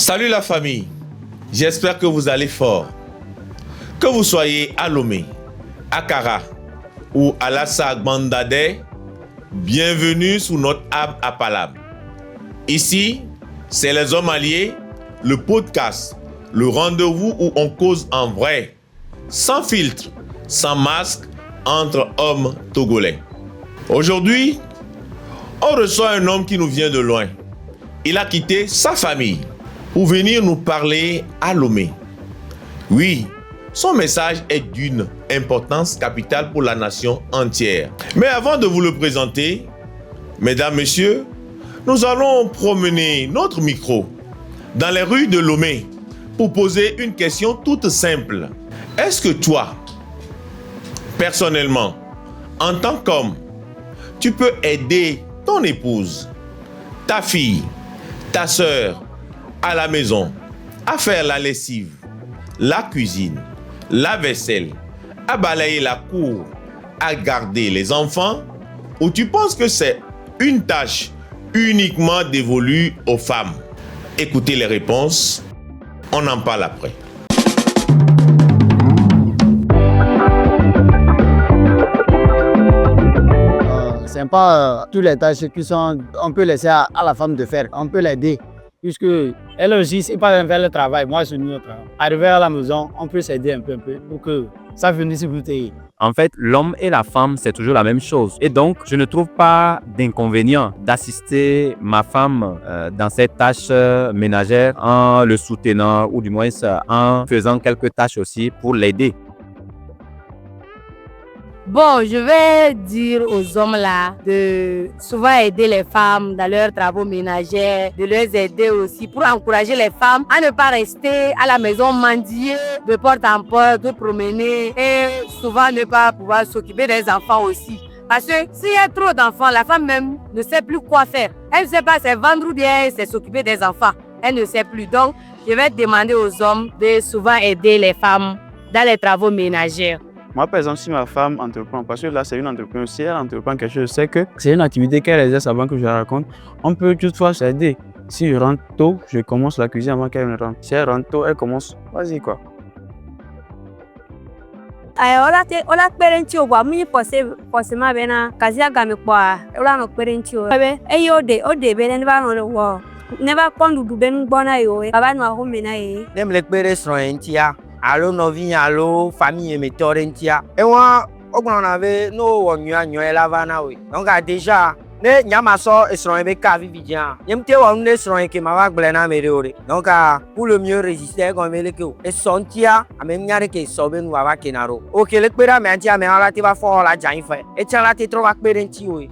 Salut la famille, j'espère que vous allez fort. Que vous soyez à Lomé, à Kara ou à Lassa Gbandade, bienvenue sur notre app Apalab. Ici, c'est les hommes alliés, le podcast, le rendez-vous où on cause en vrai, sans filtre, sans masque, entre hommes togolais. Aujourd'hui, on reçoit un homme qui nous vient de loin. Il a quitté sa famille pour venir nous parler à Lomé. Oui, son message est d'une importance capitale pour la nation entière. Mais avant de vous le présenter, mesdames, messieurs, nous allons promener notre micro dans les rues de Lomé pour poser une question toute simple. Est-ce que toi, personnellement, en tant qu'homme, tu peux aider ton épouse, ta fille, ta sœur à la maison à faire la lessive, la cuisine, la vaisselle, à balayer la cour, à garder les enfants, ou tu penses que c'est une tâche uniquement dévolue aux femmes? Écoutez les réponses, on en parle après. C'est pas toutes les tâches on peut laisser à la femme de faire, on peut l'aider. Puisque elle aussi, c'est pas faire le travail, moi c'est notre travail. Arriver à la maison, on peut s'aider un peu pour que ça finisse sur bouteille. En fait, l'homme et la femme, c'est toujours la même chose. Et donc, je ne trouve pas d'inconvénient d'assister ma femme dans cette tâche ménagère en le soutenant ou du moins en faisant quelques tâches aussi pour l'aider. Bon, je vais dire aux hommes là de souvent aider les femmes dans leurs travaux ménagers, de les aider aussi pour encourager les femmes à ne pas rester à la maison mendier de porte en porte, de promener et souvent ne pas pouvoir s'occuper des enfants aussi. Parce que s'il y a trop d'enfants, la femme même ne sait plus quoi faire. Elle ne sait pas c'est vendre ou bien c'est s'occuper des enfants. Elle ne sait plus. Donc, je vais demander aux hommes de souvent aider les femmes dans les travaux ménagers. Moi, par exemple, si ma femme entreprend, parce que là, c'est une entreprise, si elle entreprend quelque chose, je sais que c'est une activité qu'elle exerce avant que je la raconte, on peut toutefois s'aider. Si je rentre tôt, je commence la cuisine avant qu'elle ne rentre. Si elle rentre tôt, elle commence, vas-y quoi. Ola parenti owa muni posema bena kazia game kwa ola no parenti o be ode bene ba no wo never kondu du ben bona yo baba no ahome na ye dem le pere srontia allo novi allo famille metorentia e wa ogbon na be no wo nyu ela vana we donc déjà ne nyama so esron be ka vividian nyemte wo ne esron ke ma wa gble na mere ore donc pour le mieux résister comme ele ke e sontia amem nyare ke so be nu wa kenaro o ke le pera me antia me ala ti va fo la jan fe e chala ti tro wa perenti we.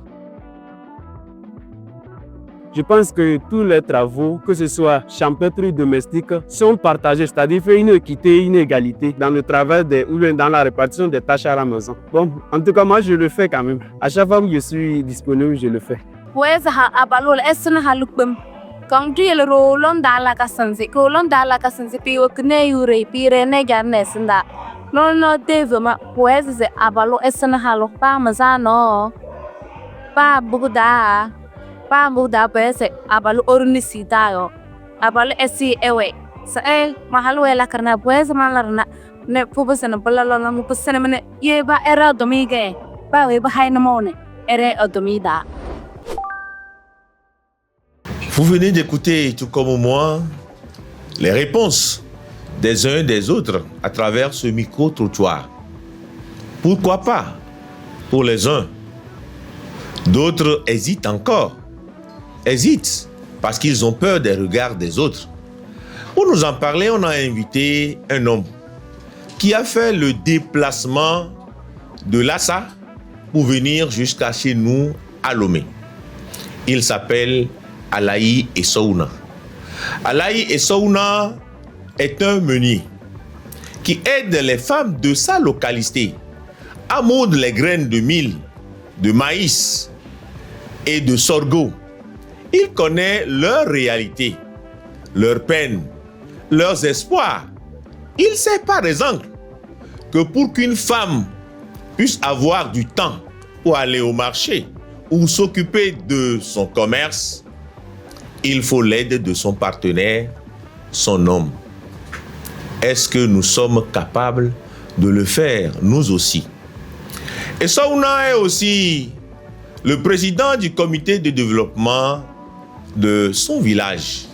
Je pense que tous les travaux, que ce soit champêtre ou domestique, sont partagés, c'est-à-dire faire une équité, une égalité dans le travail ou dans la répartition des tâches à la maison. Bon, en tout cas, moi, je le fais quand même. À chaque fois que je suis disponible, je le fais. Quand tu es le rôle dans la cassance, colon dans la cassance, puis au kneure, puis renégarnesenda. Non, non, devant, poèse, abalo, essenhalo, pas mazano, pas bouda. Pa muda pese abalu ornisita yo abalu esi ewe sa mahalo ela karna pues malarna ne pubesen balalo na mupesen mene ye ba era domige ba we ba hayna mone ere odomida. Vous venez d'écouter, tout comme moi, les réponses des uns et des autres à travers ce micro-trottoir. Pourquoi pas pour les uns? D'autres hésitent encore. Hésitent parce qu'ils ont peur des regards des autres. Pour nous en parler, on a invité un homme qui a fait le déplacement de Lassa pour venir jusqu'à chez nous à Lomé. Il s'appelle Alaï Essouna. Alaï Essouna est un meunier qui aide les femmes de sa localité à moudre les graines de mil, de maïs et de sorgho. Il connaît leur réalité, leurs peines, leurs espoirs. Il sait par exemple que pour qu'une femme puisse avoir du temps pour aller au marché ou s'occuper de son commerce, il faut l'aide de son partenaire, son homme. Est-ce que nous sommes capables de le faire, nous aussi? Et Saouna est aussi le président du comité de développement de son village.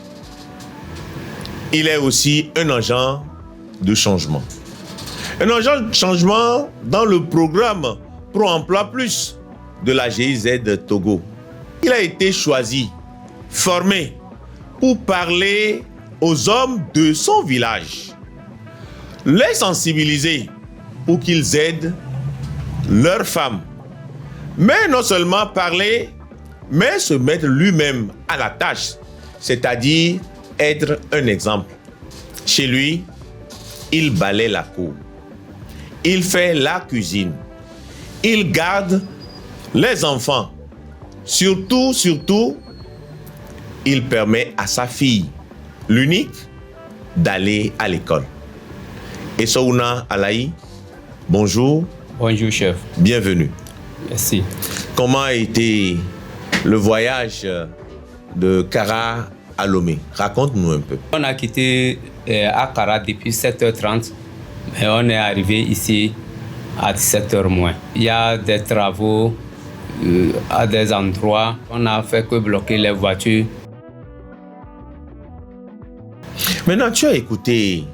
Il est aussi un agent de changement. Un agent de changement dans le programme Pro Emploi Plus de la GIZ Togo. Il a été choisi, formé pour parler aux hommes de son village, les sensibiliser pour qu'ils aident leurs femmes. Mais non seulement parler, mais se mettre lui-même à la tâche, c'est-à-dire être un exemple. Chez lui, il balaie la cour, il fait la cuisine, il garde les enfants. Surtout, il permet à sa fille, l'unique, d'aller à l'école. Et Saouna Alaï, bonjour. Bonjour, chef. Bienvenue. Merci. Comment a été le voyage de Kara à Lomé? Raconte-nous un peu. On a quitté Kara depuis 7h30, mais on est arrivé ici à 17h moins. Il y a des travaux à des endroits. On n'a fait que bloquer les voitures. Maintenant, tu as écouté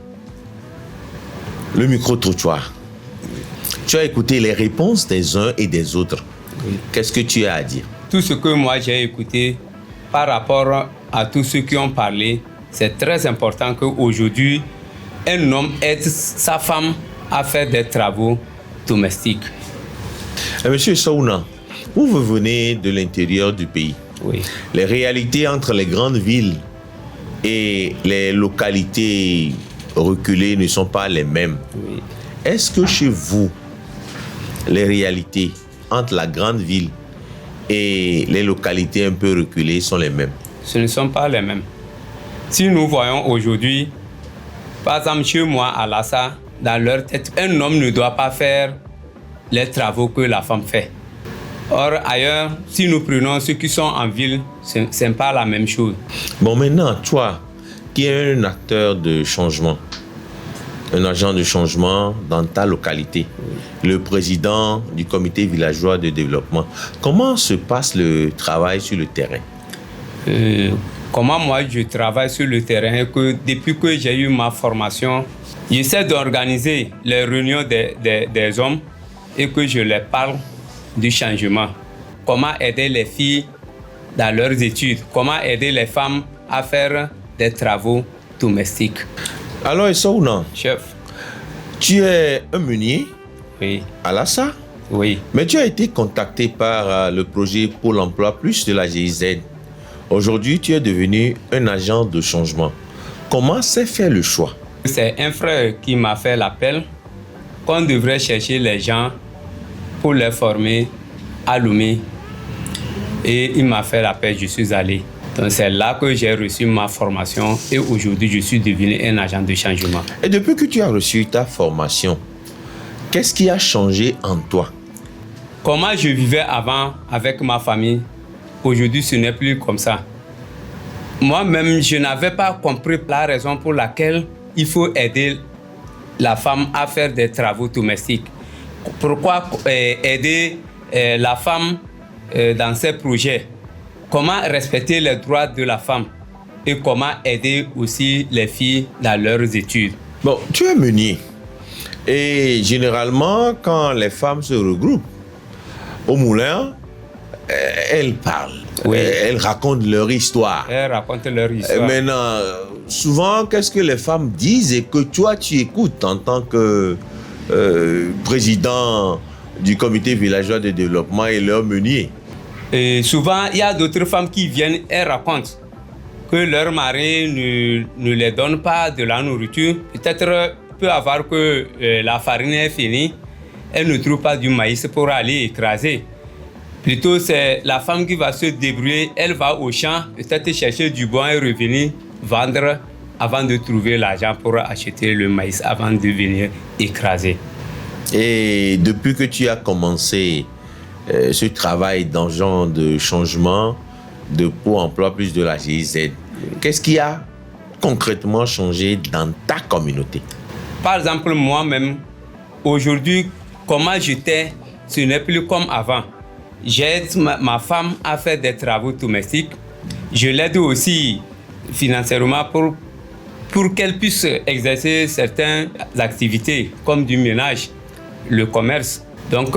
le micro-trottoir. Tu as écouté les réponses des uns et des autres. Oui. Qu'est-ce que tu as à dire? Tout ce que moi j'ai écouté par rapport à tous ceux qui ont parlé, c'est très important qu'aujourd'hui, un homme aide sa femme à faire des travaux domestiques. Monsieur Saouna, vous venez de l'intérieur du pays. Oui. Les réalités entre les grandes villes et les localités reculées ne sont pas les mêmes. Oui. Est-ce que chez vous, les réalités entre la grande ville et les localités un peu reculées sont les mêmes? Ce ne sont pas les mêmes. Si nous voyons aujourd'hui, par exemple chez moi à Lassa, dans leur tête, un homme ne doit pas faire les travaux que la femme fait. Or, ailleurs, si nous prenons ceux qui sont en ville, ce n'est pas la même chose. Bon, maintenant, toi, qui es un acteur de changement, un agent de changement dans ta localité, le président du comité villageois de développement, comment se passe le travail sur le terrain? Comment moi je travaille sur le terrain, que depuis que j'ai eu ma formation, j'essaie d'organiser les réunions des hommes et que je les parle du changement. Comment aider les filles dans leurs études, comment aider les femmes à faire des travaux domestiques. Alors, Saouna, chef, tu es un meunier? Oui. À Lassa? Oui. Mais tu as été contacté par le projet Pôle Emploi Plus de la GIZ. Aujourd'hui, tu es devenu un agent de changement. Comment s'est fait le choix? C'est un frère qui m'a fait l'appel qu'on devrait chercher les gens pour les former à Lomé. Et il m'a fait l'appel, je suis allé. Donc c'est là que j'ai reçu ma formation et aujourd'hui je suis devenu un agent de changement. Et depuis que tu as reçu ta formation, qu'est-ce qui a changé en toi? Comment je vivais avant avec ma famille, aujourd'hui ce n'est plus comme ça. Moi-même, je n'avais pas compris la raison pour laquelle il faut aider la femme à faire des travaux domestiques. Pourquoi aider la femme dans ses projets? Comment respecter les droits de la femme? Et comment aider aussi les filles dans leurs études? Bon, tu es meunier. Et généralement, quand les femmes se regroupent au moulin, elles parlent. Oui. Elles racontent leur histoire. Elles racontent leur histoire. Maintenant, souvent, qu'est-ce que les femmes disent et que toi, tu écoutes en tant que président du comité villageois de développement et leur meunier? Et souvent, il y a d'autres femmes qui viennent et racontent que leur mari ne les donne pas de la nourriture. Peut-être peut avoir que la farine est finie, elle ne trouve pas du maïs pour aller écraser. Plutôt, c'est la femme qui va se débrouiller, elle va au champ, peut-être chercher du bois et revenir vendre avant de trouver l'argent pour acheter le maïs, avant de venir écraser. Et depuis que tu as commencé ce travail d'agent de changement de Pôle Emploi Plus de la GIZ, qu'est-ce qui a concrètement changé dans ta communauté? Par exemple, moi-même, aujourd'hui, comment j'étais, ce n'est plus comme avant. J'aide ma femme à faire des travaux domestiques. Je l'aide aussi financièrement pour qu'elle puisse exercer certaines activités comme du ménage, le commerce. Donc,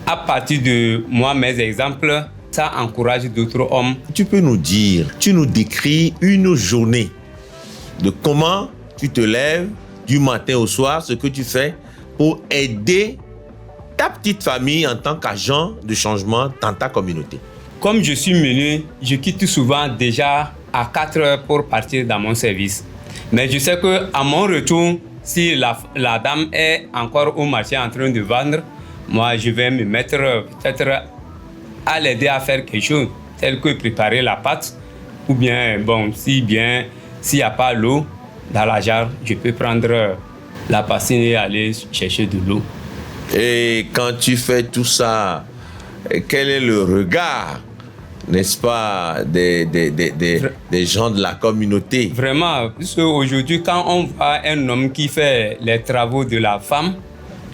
à partir de moi, mes exemples, ça encourage d'autres hommes. Tu peux nous dire, tu nous décris une journée de comment tu te lèves du matin au soir, ce que tu fais pour aider ta petite famille en tant qu'agent de changement dans ta communauté. Comme je suis mené, je quitte souvent déjà à 4 heures pour partir dans mon service. Mais je sais qu'à mon retour, si la dame est encore au marché en train de vendre, moi je vais me mettre peut-être à l'aider à faire quelque chose, tel que préparer la pâte, ou bien, bon, s'il n'y a pas l'eau dans la jarre, je peux prendre la bassine et aller chercher de l'eau. Et quand tu fais tout ça, quel est le regard, n'est-ce pas, des gens de la communauté? Vraiment, parce qu'aujourd'hui, quand on voit un homme qui fait les travaux de la femme,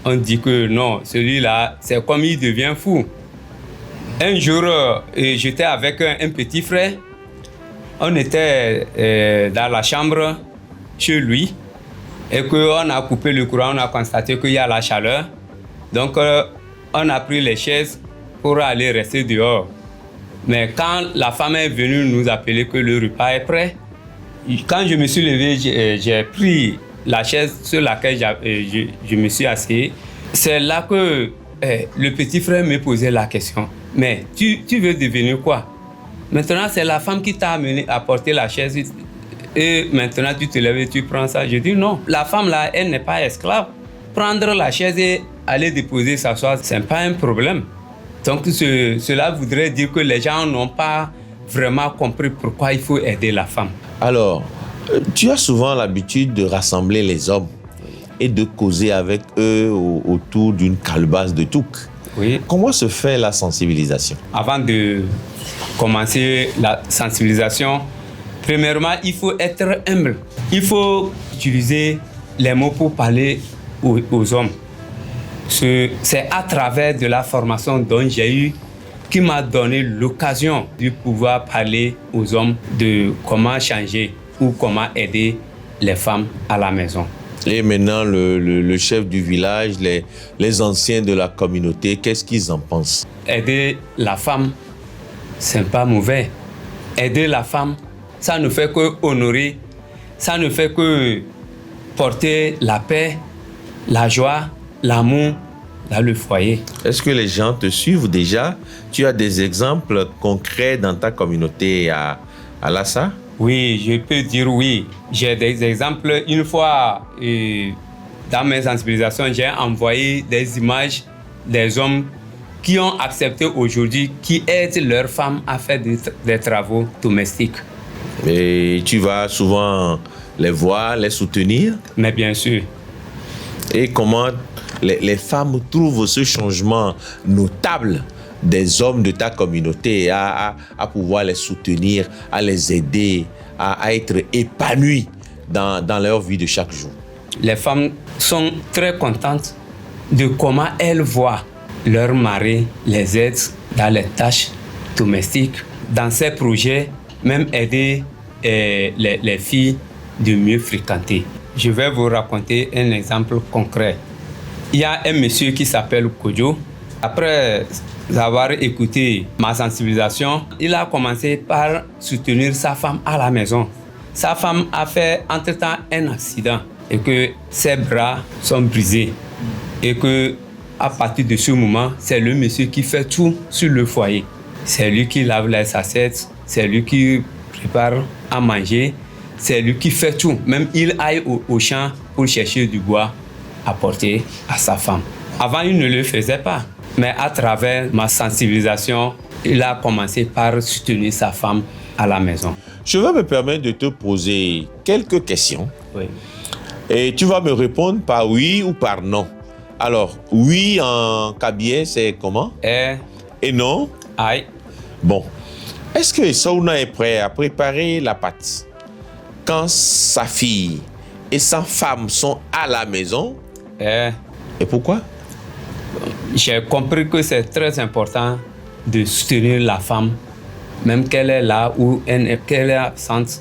on dit que non, celui-là, c'est comme il devient fou. Un jour, j'étais avec un petit frère. On était dans la chambre chez lui et qu'on a coupé le courant, on a constaté qu'il y a la chaleur. Donc, on a pris les chaises pour aller rester dehors. Mais quand la femme est venue nous appeler que le repas est prêt, quand je me suis levé, j'ai pris la chaise sur laquelle je me suis assis. C'est là que le petit frère me posait la question. Mais tu veux devenir quoi? Maintenant, c'est la femme qui t'a amené à porter la chaise et maintenant tu te lèves et tu prends ça. Je dis non, la femme là, elle n'est pas esclave. Prendre la chaise et aller déposer, s'asseoir, ce n'est pas un problème. Donc cela voudrait dire que les gens n'ont pas vraiment compris pourquoi il faut aider la femme. Alors, tu as souvent l'habitude de rassembler les hommes et de causer avec eux autour d'une calebasse de touk. Oui. Comment se fait la sensibilisation? Avant de commencer la sensibilisation, premièrement, il faut être humble. Il faut utiliser les mots pour parler aux hommes. C'est à travers de la formation dont j'ai eu qui m'a donné l'occasion de pouvoir parler aux hommes de comment changer ou comment aider les femmes à la maison. Et maintenant, le chef du village, les anciens de la communauté, qu'est-ce qu'ils en pensent? Aider la femme, c'est pas mauvais. Aider la femme, ça ne fait que honorer, ça ne fait que porter la paix, la joie, l'amour dans le foyer. Est-ce que les gens te suivent déjà? Tu as des exemples concrets dans ta communauté à Lassa? Oui, je peux dire oui. J'ai des exemples. Une fois, dans mes sensibilisations, j'ai envoyé des images des hommes qui ont accepté aujourd'hui, qui aident leurs femmes à faire des travaux domestiques. Et tu vas souvent les voir, les soutenir? Mais bien sûr. Et comment les femmes trouvent ce changement notable des hommes de ta communauté à pouvoir les soutenir, à les aider, à être épanouies dans leur vie de chaque jour? Les femmes sont très contentes de comment elles voient leur mari les aide dans les tâches domestiques. Dans ces projets, même aider les filles de mieux fréquenter. Je vais vous raconter un exemple concret. Il y a un monsieur qui s'appelle Kojo. Après avoir écouté ma sensibilisation, il a commencé par soutenir sa femme à la maison. Sa femme a fait entre-temps un accident et que ses bras sont brisés. Et que à partir de ce moment, c'est le monsieur qui fait tout sur le foyer. C'est lui qui lave les assiettes, c'est lui qui prépare à manger, c'est lui qui fait tout. Même il aille au champ pour chercher du bois à porter à sa femme. Avant, il ne le faisait pas. Mais à travers ma sensibilisation, il a commencé par soutenir sa femme à la maison. Je vais me permettre de te poser quelques questions. Oui. Et tu vas me répondre par oui ou par non. Alors, oui en kabye, c'est comment? Et non? Aïe. Bon. Est-ce que Saouna est prêt à préparer la pâte? quand sa fille et sa femme sont à la maison. Et pourquoi? J'ai compris que c'est très important de soutenir la femme, même qu'elle est là ou qu'elle est absente.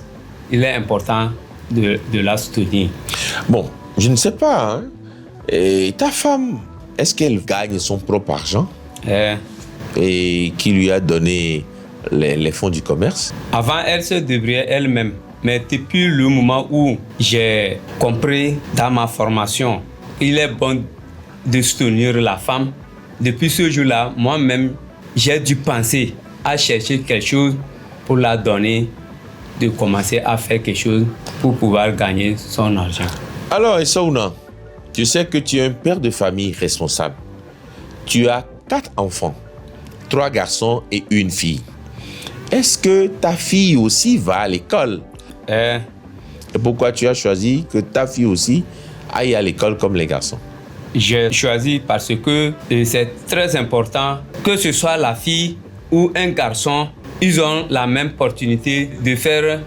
Il est important de la soutenir. Bon, je ne sais pas. Hein? Et ta femme, est-ce qu'elle gagne son propre argent? Et qui lui a donné les fonds du commerce? Avant, elle se débrouillait elle-même. Mais depuis le moment où j'ai compris dans ma formation, il est bon de soutenir la femme. Depuis ce jour-là, moi-même, j'ai dû penser à chercher quelque chose pour la donner, de commencer à faire quelque chose pour pouvoir gagner son argent. Alors, Essaouna, tu sais que tu es un père de famille responsable. Tu as 4 enfants, 3 garçons et 1 fille. Est-ce que ta fille aussi va à l'école? Et pourquoi tu as choisi que ta fille aussi aille à l'école comme les garçons? J'ai choisi parce que c'est très important que ce soit la fille ou un garçon, ils ont la même opportunité de faire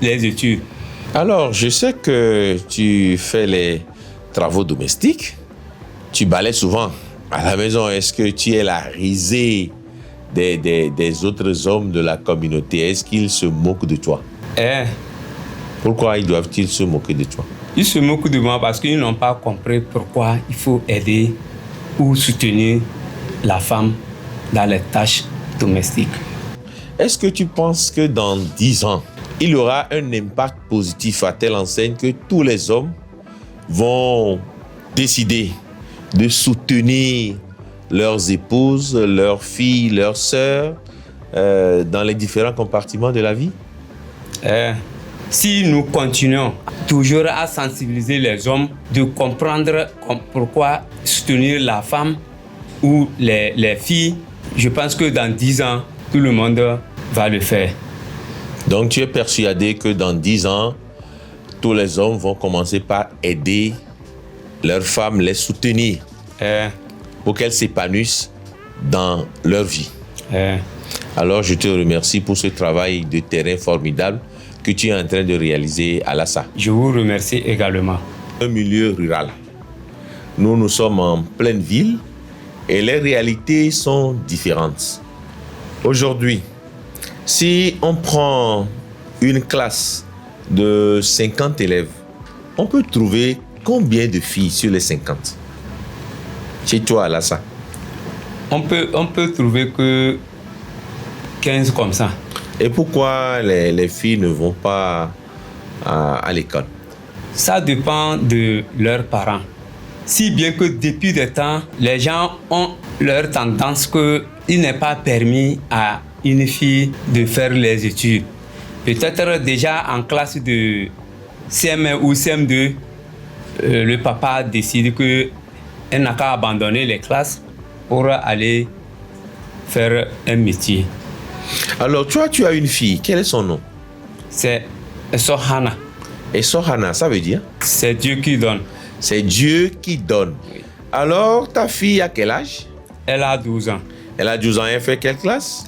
les études. Alors, je sais que tu fais les travaux domestiques, tu balayes souvent à la maison. Est-ce que tu es la risée des autres hommes de la communauté? Est-ce qu'ils se moquent de toi? Pourquoi doivent-ils se moquer de toi? Ils se moquent de moi parce qu'ils n'ont pas compris pourquoi il faut aider ou soutenir la femme dans les tâches domestiques. Est-ce que tu penses que dans 10 ans, il y aura un impact positif à telle enseigne que tous les hommes vont décider de soutenir leurs épouses, leurs filles, leurs sœurs dans les différents compartiments de la vie? Si nous continuons toujours à sensibiliser les hommes, de comprendre pourquoi soutenir la femme ou les filles, je pense que dans 10 ans, tout le monde va le faire. Donc tu es persuadé que dans 10 ans, tous les hommes vont commencer par aider leurs femmes, les soutenir pour qu'elles s'épanouissent dans leur vie. Alors je te remercie pour ce travail de terrain formidable que tu es en train de réaliser à Lassa. Je vous remercie également. Un milieu rural. Nous sommes en pleine ville et les réalités sont différentes. Aujourd'hui, si on prend une classe de 50 élèves, on peut trouver combien de filles sur les 50? Chez toi, Lassa? On peut trouver que 15 comme ça. Et pourquoi les filles ne vont pas à l'école? Ça dépend de leurs parents. Si bien que depuis des temps, les gens ont leur tendance qu'il n'est pas permis à une fille de faire les études. Peut-être déjà en classe de CM1 ou CM2, le papa décide qu'elle n'a qu'à abandonner les classes pour aller faire un métier. Alors, toi, tu as une fille. Quel est son nom? C'est Sohana. Et Sohana, ça veut dire? C'est Dieu qui donne. C'est Dieu qui donne. Oui. Alors, ta fille a quel âge? Elle a 12 ans. Elle a 12 ans. Elle fait quelle classe?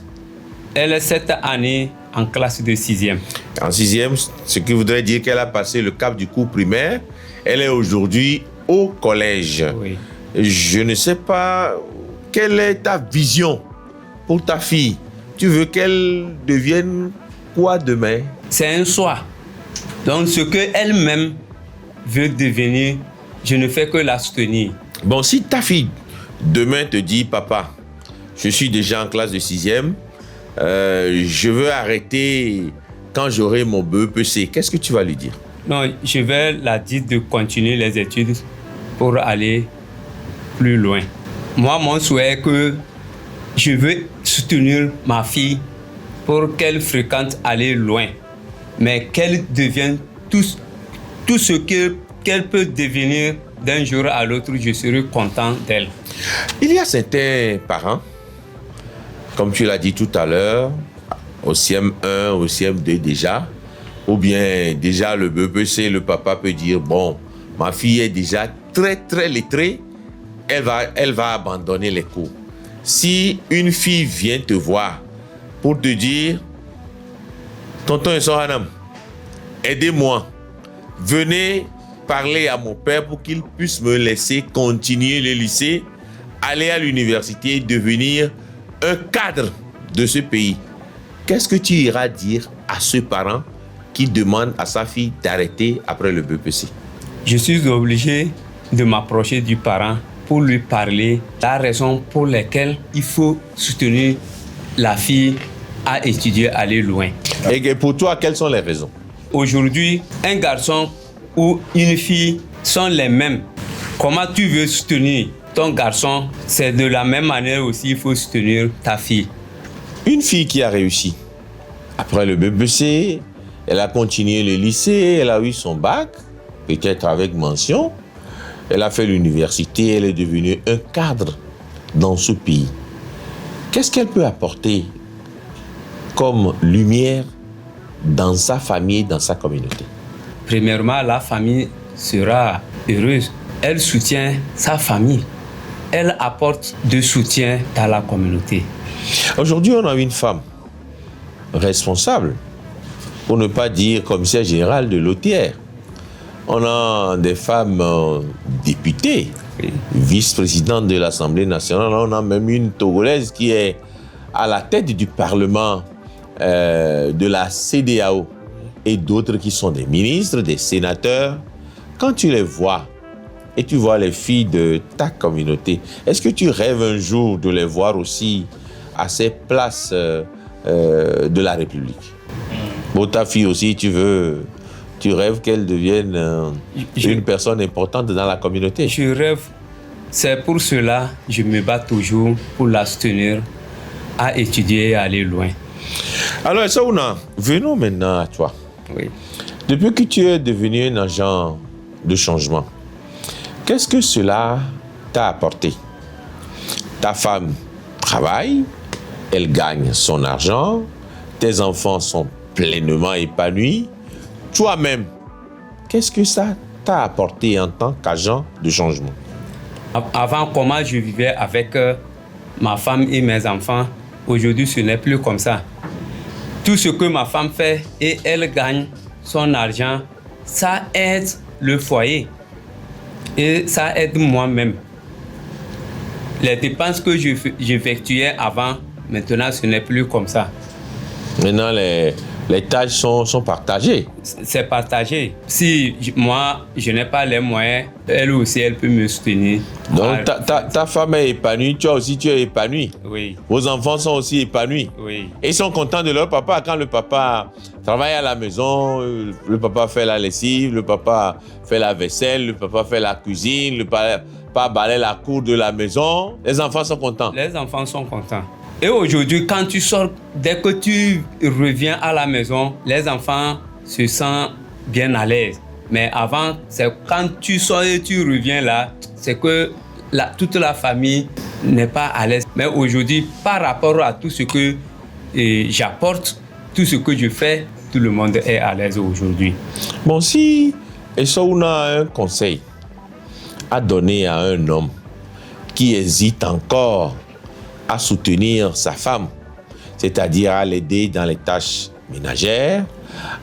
Elle est cette année en classe de 6e. En 6e, ce qui voudrait dire qu'elle a passé le cap du cours primaire. Elle est aujourd'hui au collège. Oui. Je ne sais pas quelle est ta vision pour ta fille. Tu veux qu'elle devienne quoi demain? C'est un choix. Donc, ce qu'elle-même veut devenir, je ne fais que la soutenir. Bon, si ta fille demain te dit, papa, je suis déjà en classe de 6e, je veux arrêter quand j'aurai mon BEPC, qu'est-ce que tu vas lui dire? Non, je vais la dire de continuer les études pour aller plus loin. Moi, mon souhait est que je veux soutenir ma fille pour qu'elle fréquente aller loin, mais qu'elle devienne tout ce qu'elle peut devenir d'un jour à l'autre. Je serai content d'elle. Il y a certains parents, comme tu l'as dit tout à l'heure, au CM1, au CM2 déjà, ou bien déjà le BEPC, le papa peut dire, bon, ma fille est déjà très très lettrée, elle va abandonner les cours. Si une fille vient te voir pour te dire, tonton Sohanam, aidez-moi. Venez parler à mon père pour qu'il puisse me laisser continuer le lycée, aller à l'université, devenir un cadre de ce pays. Qu'est-ce que tu iras dire à ce parent qui demande à sa fille d'arrêter après le BPC? Je suis obligé de m'approcher du parent pour lui parler la raison pour laquelle il faut soutenir la fille à étudier, aller loin. Et pour toi, quelles sont les raisons? Aujourd'hui, un garçon ou une fille sont les mêmes. Comment tu veux soutenir ton garçon? C'est de la même manière aussi il faut soutenir ta fille. Une fille qui a réussi, après le BPC, elle a continué le lycée, elle a eu son bac, peut-être avec mention, elle a fait l'université, elle est devenue un cadre dans ce pays. Qu'est-ce qu'elle peut apporter comme lumière dans sa famille, dans sa communauté? Premièrement, la famille sera heureuse. Elle soutient sa famille. Elle apporte du soutien à la communauté. Aujourd'hui, on a une femme responsable, pour ne pas dire commissaire général de l'OTR. On a des femmes députées, vice-présidentes de l'Assemblée nationale. On a même une Togolaise qui est à la tête du Parlement de la CEDEAO et d'autres qui sont des ministres, des sénateurs. Quand tu les vois et tu vois les filles de ta communauté, est-ce que tu rêves un jour de les voir aussi à ces places de la République? Pour ta fille aussi, tu rêves qu'elle devienne une personne importante dans la communauté? Je rêve. C'est pour cela que je me bats toujours pour la soutenir à étudier et aller loin. Alors, Saouna, venons maintenant à toi. Oui. Depuis que tu es devenu un agent de changement, qu'est-ce que cela t'a apporté? Ta femme travaille, elle gagne son argent, tes enfants sont pleinement épanouis. Toi-même, qu'est-ce que ça t'a apporté en tant qu'agent de changement? Avant, comment je vivais avec ma femme et mes enfants, aujourd'hui, ce n'est plus comme ça. Tout ce que ma femme fait et elle gagne son argent, ça aide le foyer et ça aide moi-même. Les dépenses que j'effectuais avant, maintenant, ce n'est plus comme ça. Maintenant, les tâches sont partagées. C'est partagé. Si moi, je n'ai pas les moyens, elle aussi, elle peut me soutenir. Donc, ta femme est épanouie, toi aussi, tu es épanoui. Oui. Vos enfants sont aussi épanouis. Oui. Et ils sont contents de leur papa. Quand le papa travaille à la maison, le papa fait la lessive, le papa fait la vaisselle, le papa fait la cuisine, le papa balaye la cour de la maison. Les enfants sont contents. Les enfants sont contents. Et aujourd'hui, quand tu sors, dès que tu reviens à la maison, les enfants se sentent bien à l'aise. Mais avant, c'est quand tu sors et tu reviens là, c'est que toute la famille n'est pas à l'aise. Mais aujourd'hui, par rapport à tout ce que j'apporte, tout ce que je fais, tout le monde est à l'aise aujourd'hui. Bon, si on a un conseil à donner à un homme qui hésite encore à soutenir sa femme, c'est-à-dire à l'aider dans les tâches ménagères,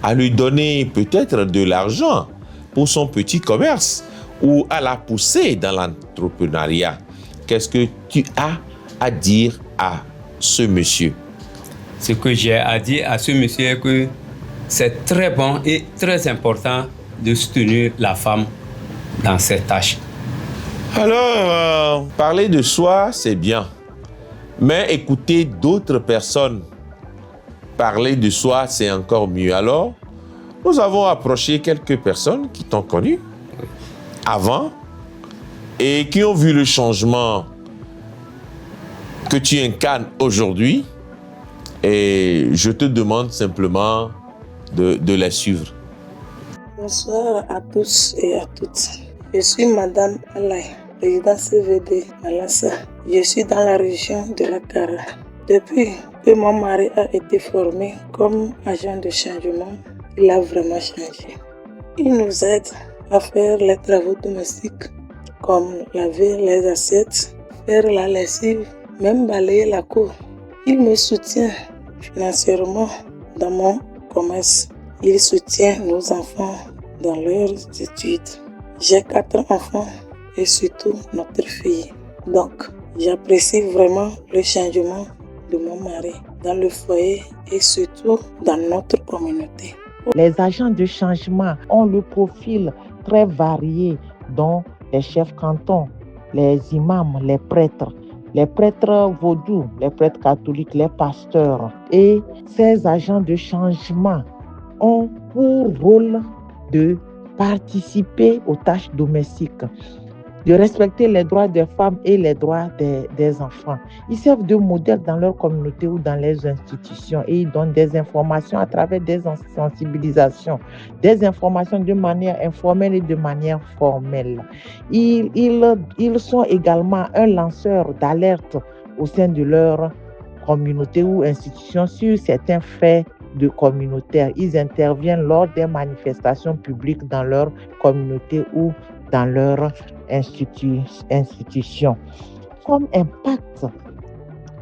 à lui donner peut-être de l'argent pour son petit commerce ou à la pousser dans l'entrepreneuriat, qu'est-ce que tu as à dire à ce monsieur? Ce que j'ai à dire à ce monsieur est que c'est très bon et très important de soutenir la femme dans ses tâches. Alors, parler de soi, c'est bien. Mais écouter d'autres personnes parler de soi, c'est encore mieux. Alors, nous avons approché quelques personnes qui t'ont connu avant et qui ont vu le changement que tu incarnes aujourd'hui. Et je te demande simplement de les suivre. Bonsoir à tous et à toutes. Je suis Madame Alaï, présidente CVD Malassa. Je suis dans la région de la Kara. Depuis que mon mari a été formé comme agent de changement, il a vraiment changé. Il nous aide à faire les travaux domestiques comme laver les assiettes, faire la lessive, même balayer la cour. Il me soutient financièrement dans mon commerce. Il soutient nos enfants dans leurs études. J'ai 4 enfants et surtout notre fille. Donc, j'apprécie vraiment le changement de mon mari dans le foyer et surtout dans notre communauté. Les agents de changement ont le profil très varié, dont les chefs cantons, les imams, les prêtres vaudous, les prêtres catholiques, les pasteurs. Et ces agents de changement ont pour rôle de participer aux tâches domestiques, de respecter les droits des femmes et les droits des enfants. Ils servent de modèle dans leur communauté ou dans les institutions et ils donnent des informations à travers des sensibilisations, des informations de manière informelle et de manière formelle. Ils sont également un lanceur d'alerte au sein de leur communauté ou institution sur certains faits de communautaires. Ils interviennent lors des manifestations publiques dans leur communauté ou dans leur institution. Comme impact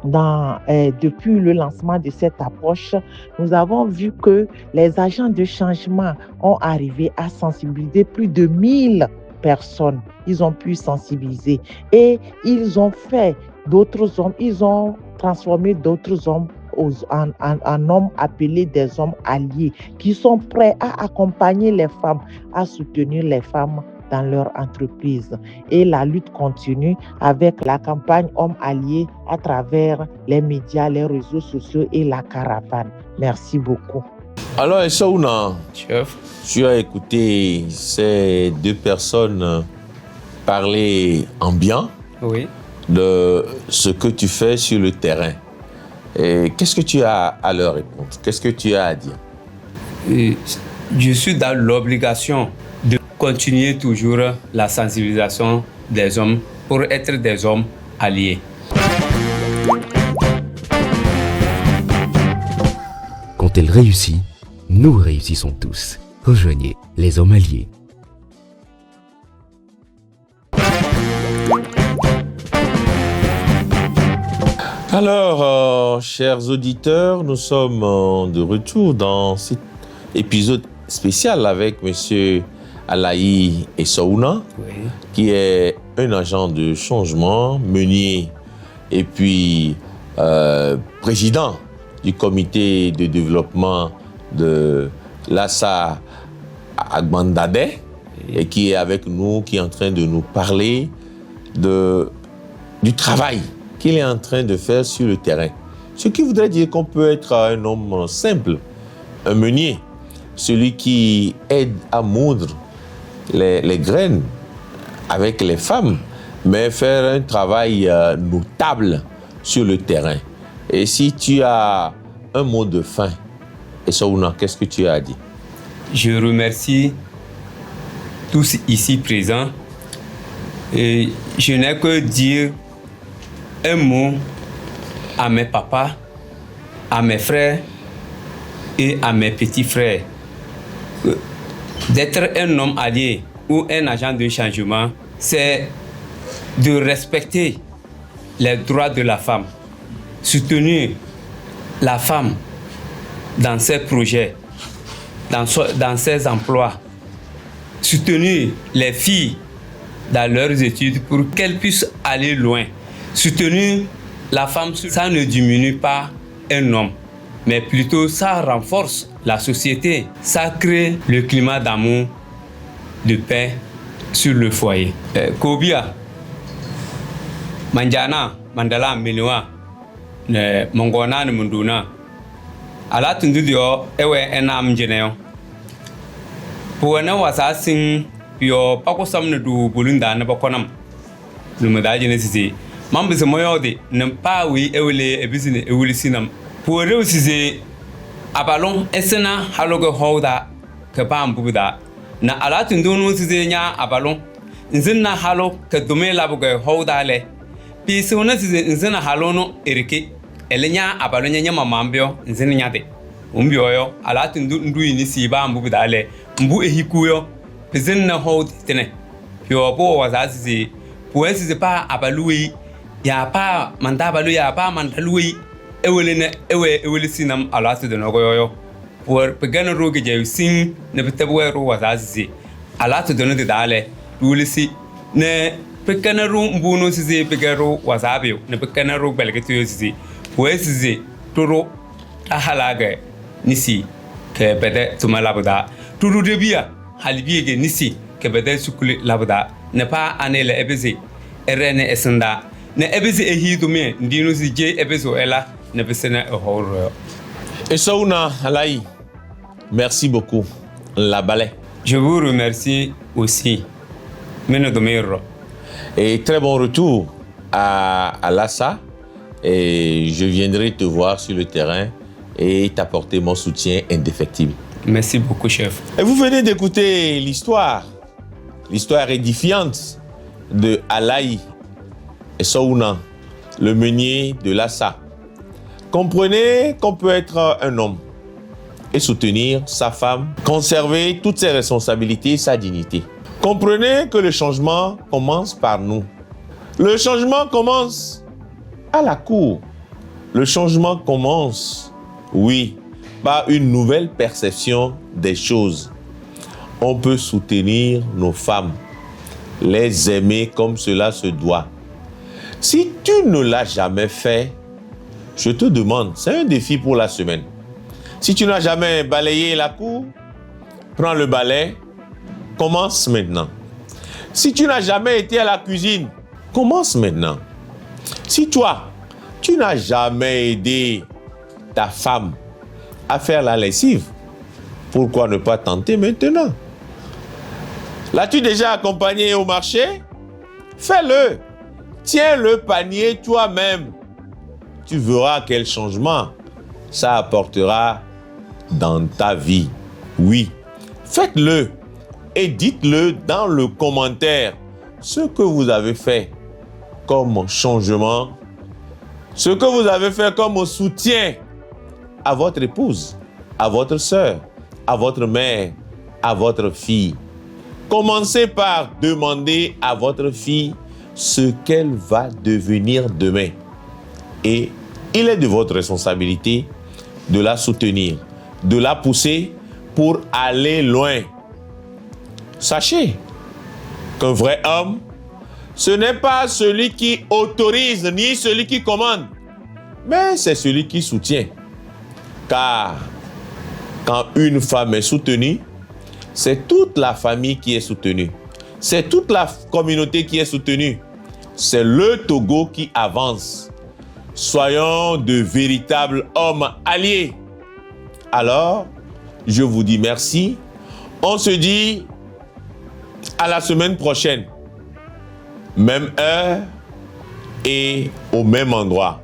depuis le lancement de cette approche, nous avons vu que les agents de changement ont arrivé à sensibiliser plus de 1000 personnes. Ils ont pu sensibiliser et ils ont fait d'autres hommes, ils ont transformé d'autres hommes en hommes appelés des hommes alliés qui sont prêts à accompagner les femmes, à soutenir les femmes dans leur entreprise. Et la lutte continue avec la campagne Hommes Alliés à travers les médias, les réseaux sociaux et la caravane. Merci beaucoup. Alors, Saouna, Chef, tu as écouté ces 2 personnes parler en bien oui. de ce que tu fais sur le terrain. Et qu'est-ce que tu as à leur répondre? Qu'est-ce que tu as à dire? Je suis dans l'obligation de continuer toujours la sensibilisation des hommes pour être des hommes alliés. Quand elle réussit, nous réussissons tous. Rejoignez les hommes alliés. Alors, chers auditeurs, nous sommes de retour dans cet épisode spécial avec M. Alaï Essaouna, qui est un agent de changement, meunier et puis président du comité de développement de Lassa Agbandade et qui est avec nous, qui est en train de nous parler du travail qu'il est en train de faire sur le terrain. Ce qui voudrait dire qu'on peut être un homme simple, un meunier, celui qui aide à moudre les graines avec les femmes, mais faire un travail notable sur le terrain. Et si tu as un mot de fin, Essaouna, qu'est-ce que tu as à dire? Je remercie tous ici présents et je n'ai que dire un mot à mes papas, à mes frères et à mes petits frères. D'être un homme allié ou un agent de changement, c'est de respecter les droits de la femme, soutenir la femme dans ses projets, dans ses emplois, soutenir les filles dans leurs études pour qu'elles puissent aller loin. Soutenir la femme, ça ne diminue pas un homme, mais plutôt ça renforce la société. Ça crée le climat d'amour, de paix sur le foyer. Kobia, Manjana, Mandala, Melewa, Mongona, Munduna. Ala tundudio ewe enam jeneo. Puwana wasa sing pio pako samne du bulunda na bakonam. Lumada jenesisi. Mambise moyode nempa wi ewele ebisine ewulisinam. Puwana usise abalon esena haloge hoda kepam bubuda. Na ala tundunu sise nya abalon. Nzinna halo ke dome labuge hoda le. Pi sona sise nzinna halono erike. Elenya abalonya nya mamambio nzini nyate umbioyo alatu ndu ini siba mbu bidale mbu ehikuyo pezinna hold tene pio bo wazazi puensi pa abalui ya pa manda balu ya pa mandalu ewelene ewele sinam alatu de nogoyo pour pegan rogue je sin ne betebwe ro wazazi ala to dono de dale dulisi ne pegan ro mbuno sizi pegaro wazabi ne pegan ro belgetu sizi wesizi toro ahalaga nisi ke bede tuma labuda turu debia halbiege nisi ke bede sukuli labuda ne pa anele ebezi erene esenda ne ebezi ehidume ndino si je ebezo ela ne besena ehoro. Et Saouna Alaï, merci beaucoup. La balai. Je vous remercie aussi. Et très bon retour à Lassa. Et je viendrai te voir sur le terrain et t'apporter mon soutien indéfectible. Merci beaucoup, chef. Et vous venez d'écouter l'histoire édifiante de Alaï et Saouna, le meunier de Lassa. Comprenez qu'on peut être un homme et soutenir sa femme, conserver toutes ses responsabilités et sa dignité. Comprenez que le changement commence par nous. Le changement commence à la cour. Le changement commence, oui, par une nouvelle perception des choses. On peut soutenir nos femmes, les aimer comme cela se doit. Si tu ne l'as jamais fait, je te demande, c'est un défi pour la semaine. Si tu n'as jamais balayé la cour, prends le balai, commence maintenant. Si tu n'as jamais été à la cuisine, commence maintenant. Si toi, tu n'as jamais aidé ta femme à faire la lessive, pourquoi ne pas tenter maintenant? L'as-tu déjà accompagné au marché? Fais-le. Tiens le panier toi-même. Tu verras quel changement ça apportera dans ta vie. Oui, faites-le et dites-le dans le commentaire ce que vous avez fait comme changement, ce que vous avez fait comme soutien à votre épouse, à votre sœur, à votre mère, à votre fille. Commencez par demander à votre fille ce qu'elle va devenir demain. Et il est de votre responsabilité de la soutenir, de la pousser pour aller loin. Sachez qu'un vrai homme, ce n'est pas celui qui autorise ni celui qui commande, mais c'est celui qui soutient. Car quand une femme est soutenue, c'est toute la famille qui est soutenue. C'est toute la communauté qui est soutenue. C'est le Togo qui avance. Soyons de véritables hommes alliés. Alors, je vous dis merci. On se dit à la semaine prochaine. Même heure et au même endroit.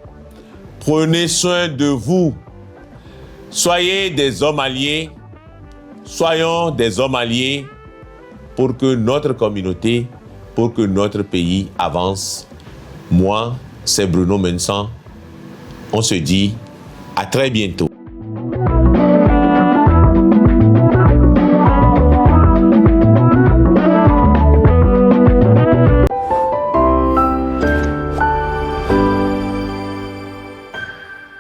Prenez soin de vous. Soyez des hommes alliés. Soyons des hommes alliés pour que notre communauté, pour que notre pays avance. Moi, c'est Bruno Mensan. On se dit à très bientôt.